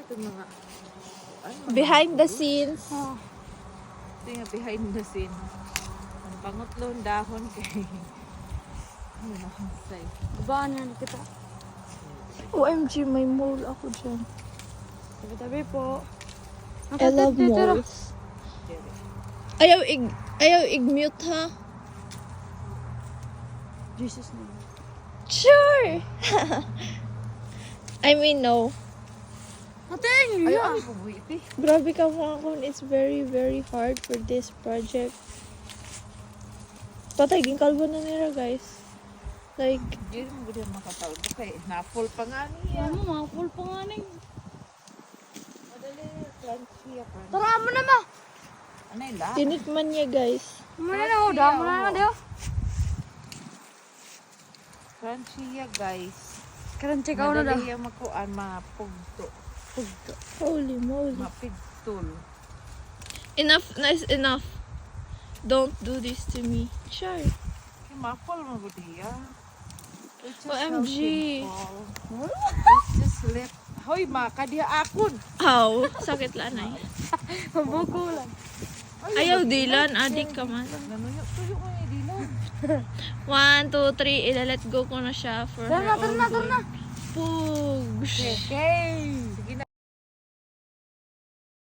ito mga... Ano, Behind the scenes. Oh. ito nga behind the scene. Ang pangutlong dahon kay... Ano na, say. Babaan yan kita. OMG, may mole ako dyan. Tabi-tabi po. I love moles. Ayaw i-mute ha? Jesus name. Sure! I mean, no. Ating! Ay, Yeah. ay, bubuit eh. Grabe ka mga kon. It's very, very hard for this project. Patay, kalbo na nila, guys. Like, Hindi mo gudyan makataon. Kaya na-full pa nga niya. Ano, mga full pa nga na yun. Madali, crunchy ako. Tara mo na ma! Ano yun lahat? tinikman niya, guys. Muna na, damo na na daw. Crunchy ya, guys. Karan check out na daw. Madali yung makuan, mga pugto. Holy moly. Mga pigtol. Enough, nice enough. Don't do this to me. Sure. Kaya ma-full mo gudya. It's just OMG. so simple. It's just left. Hoy, makadya akon. Ow, sakit lanay. Mabuko lang. Ayaw dilan, adik ka man. Nanuyok-tuyok mo yung dilan. 1, 2, 3, ila-let go ko na siya for Tara her na, tara own na, tara good. na. Pugs. Okay.